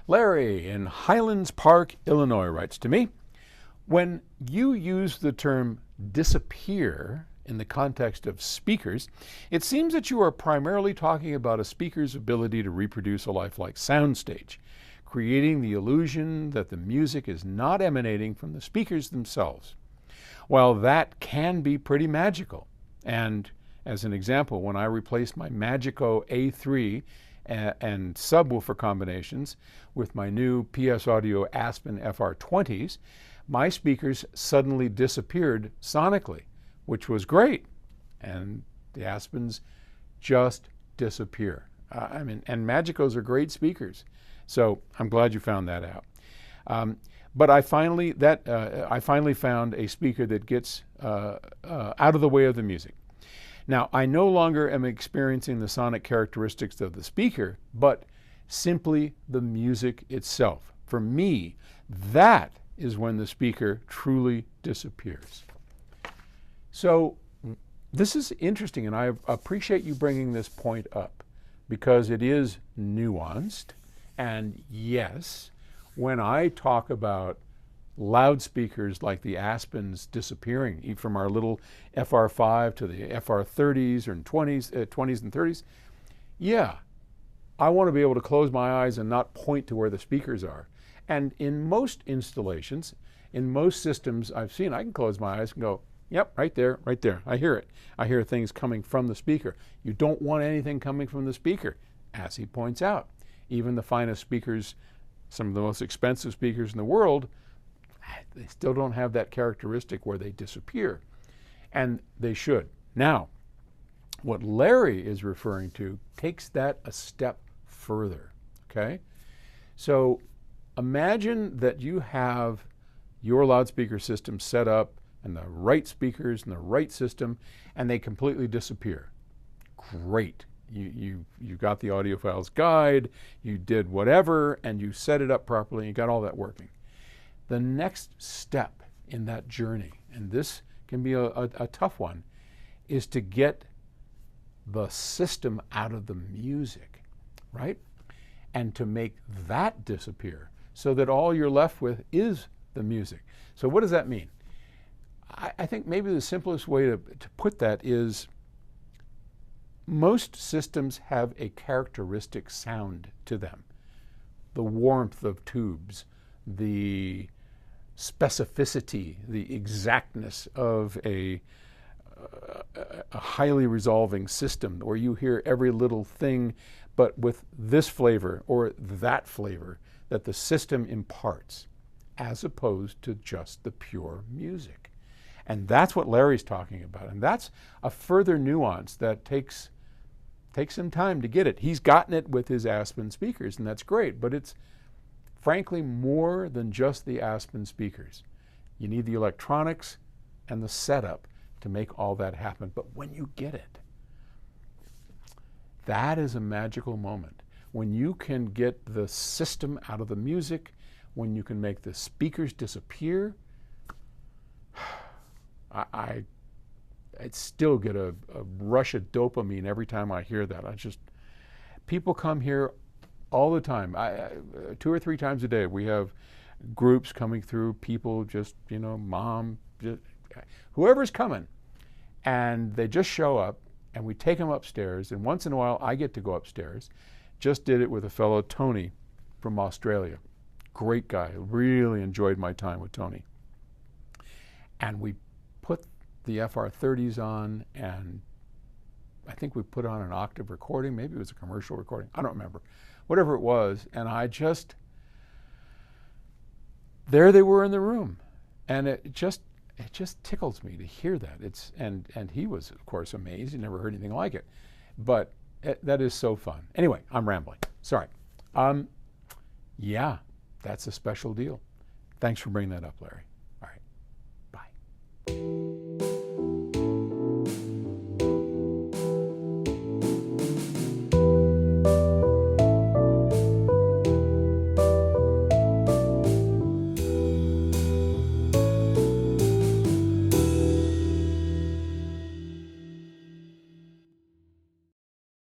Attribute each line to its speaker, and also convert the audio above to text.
Speaker 1: Larry in Highlands Park, Illinois writes to me, when you use the term disappear in the context of speakers, it seems that you are primarily talking about a speaker's ability to reproduce a lifelike soundstage, creating the illusion that the music is not emanating from the speakers themselves. While that can be pretty magical, and as an example, when I replaced my Magico A3 and subwoofer combinations with my new PS Audio Aspen FR20s, my speakers suddenly disappeared sonically, which was great. And the Aspens just disappear. And Magicos are great speakers. So I'm glad you found that out. But I finally found a speaker that gets out of the way of the music. Now, I no longer am experiencing the sonic characteristics of the speaker, but simply the music itself. For me, that is when the speaker truly disappears. So this is interesting, and I appreciate you bringing this point up because it is nuanced. And yes, when I talk about loudspeakers like the Aspens disappearing from our little FR5 to the FR30s or 20s and 30s, yeah, I want to be able to close my eyes and not point to where the speakers are. And in most installations, in most systems I've seen, I can close my eyes and go, yep, right there, right there. I hear it. I hear things coming from the speaker. You don't want anything coming from the speaker, as he points out. Even the finest speakers, some of the most expensive speakers in the world, they still don't have that characteristic where they disappear. And they should. Now, what Larry is referring to takes that a step further, okay? So imagine that you have your loudspeaker system set up and the right speakers and the right system, and they completely disappear. Great. You got the audiophile's guide, you did whatever, and you set it up properly, and you got all that working. The next step in that journey, and this can be a tough one, is to get the system out of the music, right? And to make that disappear so that all you're left with is the music. So what does that mean? I think maybe the simplest way to put that is most systems have a characteristic sound to them. The warmth of tubes, the specificity, the exactness of a highly resolving system where you hear every little thing but with this flavor or that flavor that the system imparts, as opposed to just the pure music. And that's what Larry's talking about. And that's a further nuance that takes some time to get it. He's gotten it with his Aspen speakers, and that's great, but it's frankly more than just the Aspen speakers. You need the electronics and the setup to make all that happen. But when you get it, that is a magical moment. When you can get the system out of the music, when you can make the speakers disappear, I still get a rush of dopamine every time I hear that. People come here all the time. 2 or 3 times a day, we have groups coming through, people just, mom, whoever's coming, and they just show up, and we take them upstairs, and once in a while I get to go upstairs. Just did it with a fellow, Tony, from Australia. Great guy, really enjoyed my time with Tony. And we put the FR30s on, and I think we put on an octave recording, maybe it was a commercial recording, I don't remember. Whatever it was, and there they were in the room. And it just tickles me to hear that. And he was, of course, amazed. He never heard anything like it. But that is so fun. Anyway, I'm rambling. Sorry. Yeah, that's a special deal. Thanks for bringing that up, Larry.